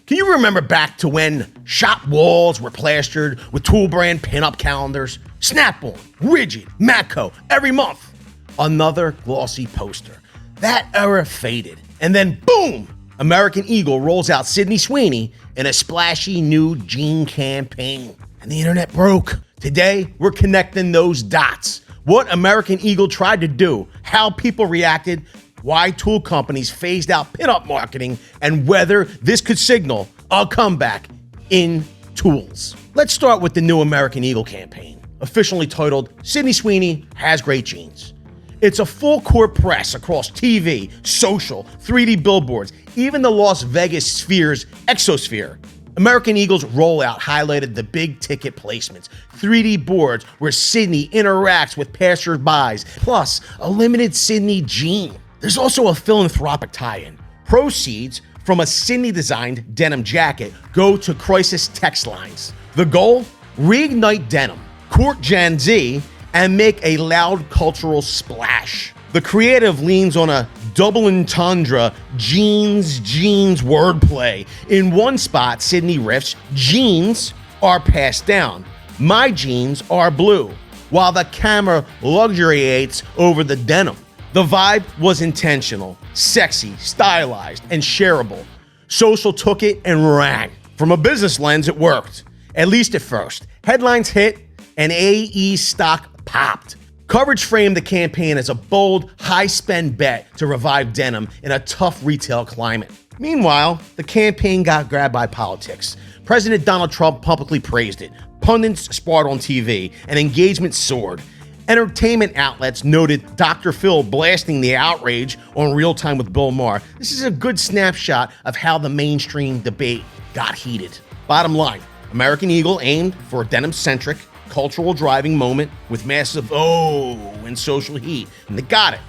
Can you remember back to when shop walls were plastered with tool brand pinup calendars? Snap-on, RIDGID, Matco, every month. Another glossy poster. That era faded. And then boom! American Eagle rolls out Sydney Sweeney in a splashy new jean campaign. And the internet broke. Today, we're connecting those dots. What American Eagle tried to do, how people reacted, why tool companies phased out pinup marketing, and whether this could signal a comeback in tools. Let's start with the new American Eagle campaign, officially titled Sydney Sweeney Has Great Jeans. It's a full-court press across TV, social, 3D billboards, even the Las Vegas Sphere's Exosphere. American Eagle's rollout highlighted the big-ticket placements, 3D boards where Sydney interacts with passers-by, plus a limited Sydney jean. There's also a philanthropic tie-in. Proceeds from a Sydney-designed denim jacket go to crisis text lines. The goal? Reignite denim, court Gen Z, and make a loud cultural splash. The creative leans on a double entendre jeans wordplay. In one spot, Sydney riffs, jeans are passed down. My jeans are blue, while the camera luxuriates over the denim. The vibe was intentional, sexy, stylized, and shareable. Social took it and ran. From a business lens, it worked, at least at first. Headlines hit, and AE stock popped. Coverage framed the campaign as a bold, high-spend bet to revive denim in a tough retail climate. Meanwhile, the campaign got grabbed by politics. President Donald Trump publicly praised it. Pundits sparred on TV, and engagement soared. Entertainment outlets noted Dr. Phil blasting the outrage on Real Time with Bill Maher. This is a good snapshot of how the mainstream debate got heated. Bottom line, American Eagle aimed for a denim-centric, cultural driving moment with massive and social heat, and they got it,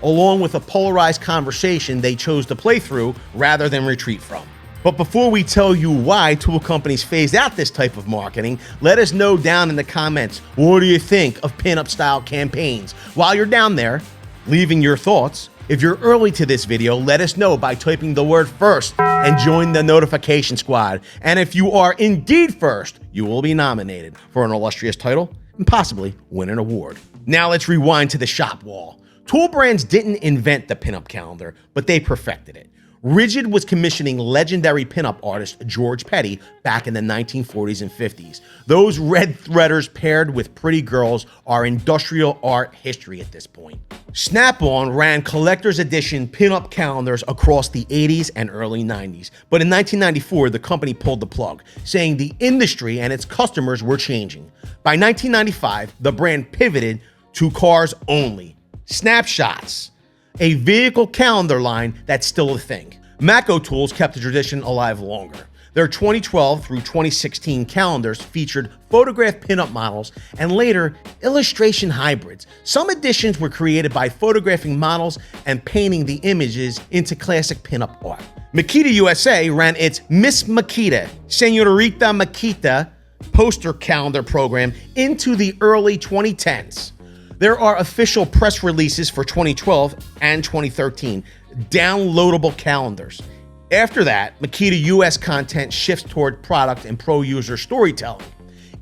along with a polarized conversation they chose to play through rather than retreat from. But before we tell you why tool companies phased out this type of marketing, let us know down in the comments, what do you think of pinup style campaigns? While you're down there, leaving your thoughts, if you're early to this video, let us know by typing the word first and join the notification squad. And if you are indeed first, you will be nominated for an illustrious title and possibly win an award. Now let's rewind to the shop wall. Tool brands didn't invent the pinup calendar, but they perfected it. RIDGID was commissioning legendary pinup artist George Petty back in the 1940s and 50s. Those red threaders paired with pretty girls are industrial art history at this point. Snap-on ran collector's edition pinup calendars across the 80s and early 90s. But in 1994, the company pulled the plug, saying the industry and its customers were changing. By 1995, the brand pivoted to cars only. Snapshots, a vehicle calendar line that's still a thing. Matco tools kept the tradition alive longer. Their 2012 through 2016 calendars featured photographed pinup models and later illustration hybrids. Some editions were created by photographing models and painting the images into classic pinup art. Makita USA ran its Miss Makita, Señorita Makita poster calendar program into the early 2010s. There are official press releases for 2012 and 2013, downloadable calendars. After that, Makita US content shifts toward product and pro-user storytelling.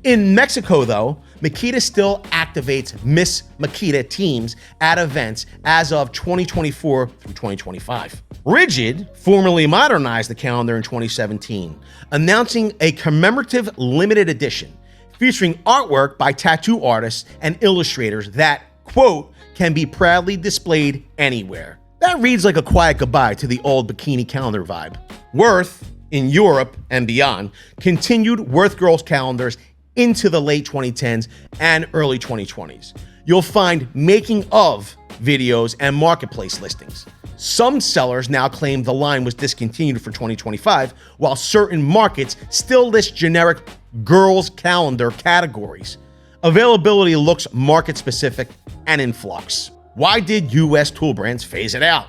In Mexico, though, Makita still activates Miss Makita teams at events as of 2024 through 2025. RIDGID formally modernized the calendar in 2017, announcing a commemorative limited edition featuring artwork by tattoo artists and illustrators that, quote, can be proudly displayed anywhere. That reads like a quiet goodbye to the old bikini calendar vibe. Würth, in Europe and beyond, continued Würth Girls calendars into the late 2010s and early 2020s. You'll find making of videos and marketplace listings. Some sellers now claim the line was discontinued for 2025, while certain markets still list generic girls calendar categories. Availability looks market-specific and in flux. Why did US tool brands phase it out?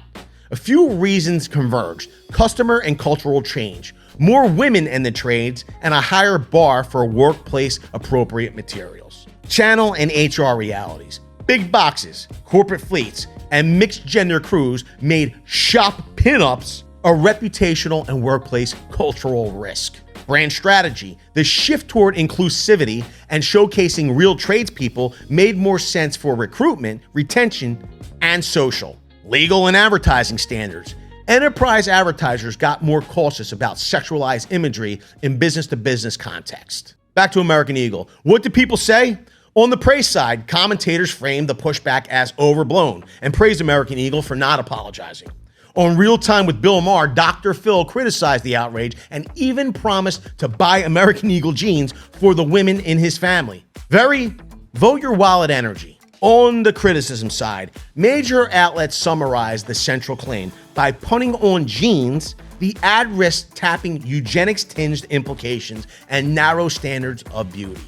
A few reasons converged: customer and cultural change, more women in the trades, and a higher bar for workplace-appropriate materials. Channel and HR realities. Big boxes, corporate fleets, and mixed-gender crews made shop pinups a reputational and workplace cultural risk. Brand strategy. The shift toward inclusivity and showcasing real tradespeople made more sense for recruitment, retention, and social. Legal and advertising standards. Enterprise advertisers got more cautious about sexualized imagery in business-to-business context. Back to American Eagle. What do people say? On the praise side, commentators framed the pushback as overblown and praised American Eagle for not apologizing. On Real Time with Bill Maher, Dr. Phil criticized the outrage and even promised to buy American Eagle jeans for the women in his family. Very vote your wallet energy. On the criticism side, major outlets summarized the central claim by punting on jeans. The ad risked tapping eugenics-tinged implications and narrow standards of beauty.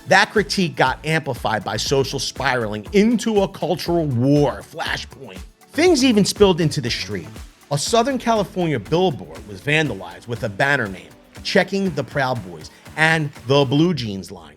That critique got amplified by social spiraling into a cultural war flashpoint. Things even spilled into the street. A Southern California billboard was vandalized with a banner name, checking the Proud Boys and the Blue Jeans line.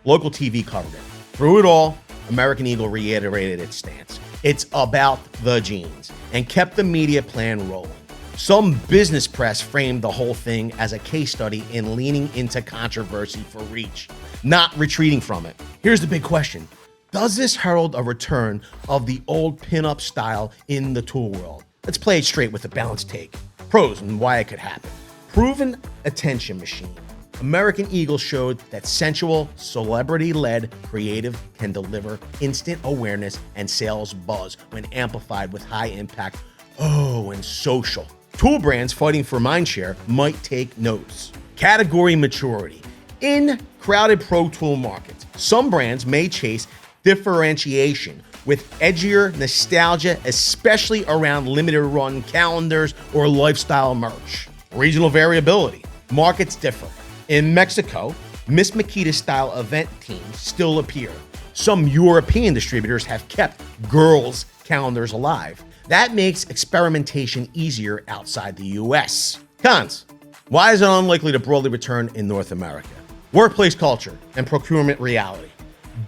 Local TV covered it. Through it all, American Eagle reiterated its stance. It's about the jeans and kept the media plan rolling. Some business press framed the whole thing as a case study in leaning into controversy for reach, not retreating from it. Here's the big question. Does this herald a return of the old pinup style in the tool world? Let's play it straight with a balanced take. Pros and why it could happen. Proven attention machine. American Eagle showed that sensual, celebrity-led creative can deliver instant awareness and sales buzz when amplified with high impact, and social. Tool brands fighting for mindshare might take notes. Category maturity. In crowded pro tool markets, some brands may chase differentiation with edgier nostalgia, especially around limited run calendars or lifestyle merch. Regional variability. Markets differ. In Mexico, Miss Makita style event teams still appear. Some European distributors have kept girls' calendars alive. That makes experimentation easier outside the US. Cons. Why is it unlikely to broadly return in North America? Workplace culture and procurement reality.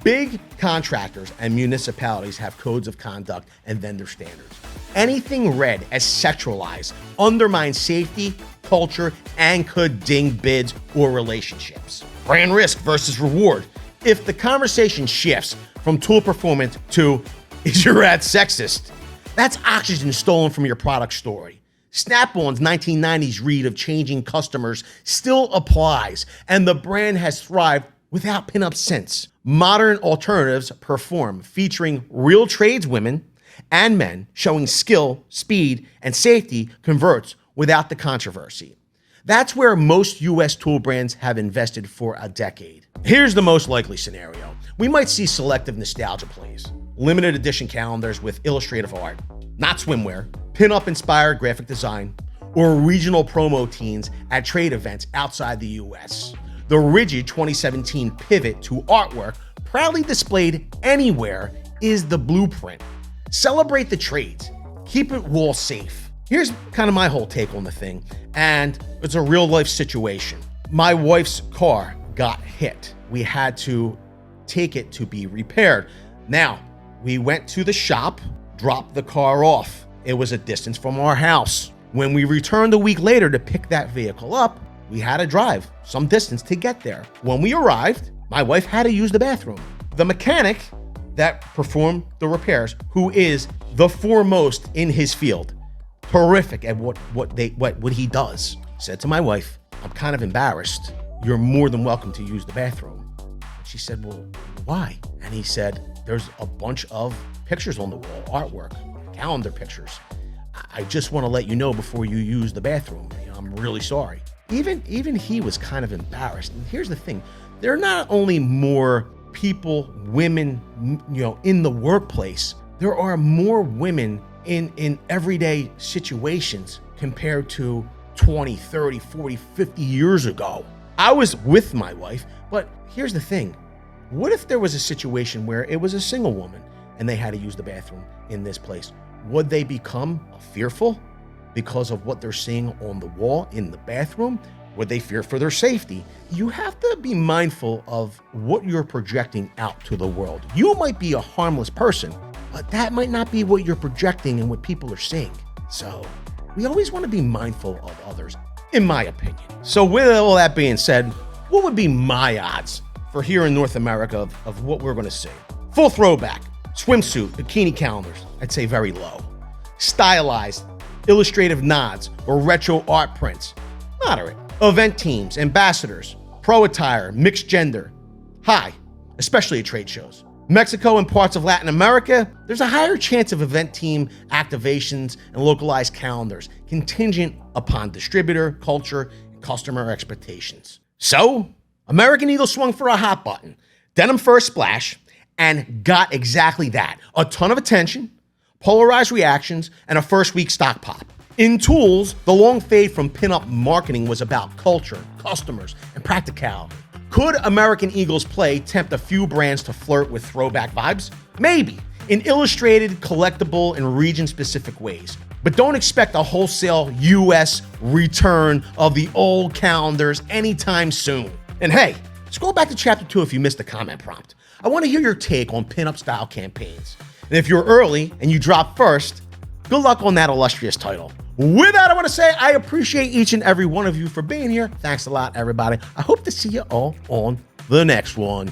Big contractors and municipalities have codes of conduct and vendor standards. Anything read as sexualized undermines safety, culture, and could ding bids or relationships. Brand risk versus reward. If the conversation shifts from tool performance to, is your ad sexist? That's oxygen stolen from your product story. Snap-on's 1990s read of changing customers still applies, and the brand has thrived without pinup since. Modern alternatives perform, featuring real tradeswomen and men showing skill, speed, and safety converts without the controversy. That's where most US tool brands have invested for a decade. Here's the most likely scenario. We might see selective nostalgia plays. Limited edition calendars with illustrative art, not swimwear, pin-up-inspired graphic design, or regional promo teens at trade events outside the US. The RIDGID 2017 pivot to artwork, proudly displayed anywhere, is the blueprint. Celebrate the trades. Keep it wall safe. Here's kind of my whole take on the thing, and it's a real-life situation. My wife's car got hit. We had to take it to be repaired. Now, we went to the shop, dropped the car off. It was a distance from our house. When we returned a week later to pick that vehicle up, we had to drive some distance to get there. When we arrived, my wife had to use the bathroom. The mechanic that performed the repairs, who is the foremost in his field, terrific at what he does, said to my wife, "I'm kind of embarrassed. You're more than welcome to use the bathroom." She said, "Well, why?" And he said, "There's a bunch of pictures on the wall, artwork, calendar pictures. I just want to let you know before you use the bathroom. I'm really sorry." Even he was kind of embarrassed. And here's the thing. There are not only more people, women, in the workplace, there are more women in everyday situations compared to 20, 30, 40, 50 years ago. I was with my wife, but here's the thing. What if there was a situation where it was a single woman and they had to use the bathroom in this place? Would they become fearful because of what they're seeing on the wall in the bathroom? Would they fear for their safety? You have to be mindful of what you're projecting out to the world. You might be a harmless person, but that might not be what you're projecting and what people are seeing. So we always want to be mindful of others, in my opinion. So with all that being said, what would be my odds for here in North America of what we're going to see? Full throwback, swimsuit, bikini calendars, I'd say very low. Stylized, illustrative nods, or retro art prints, moderate. Event teams, ambassadors, pro attire, mixed gender, high, especially at trade shows. Mexico and parts of Latin America, there's a higher chance of event team activations and localized calendars, contingent upon distributor, culture, and customer expectations. So, American Eagle swung for a hot button, denim first splash, and got exactly that. A ton of attention, polarized reactions, and a first week stock pop. In tools, the long fade from pinup marketing was about culture, customers, and practicality. Could American Eagle's play tempt a few brands to flirt with throwback vibes? Maybe, in illustrated, collectible, and region-specific ways. But don't expect a wholesale US return of the old calendars anytime soon. And hey, scroll back to chapter 2 if you missed the comment prompt. I want to hear your take on pinup style campaigns. And if you're early and you drop first, good luck on that illustrious title. With that, I want to say I appreciate each and every one of you for being here. Thanks a lot, everybody. I hope to see you all on the next one.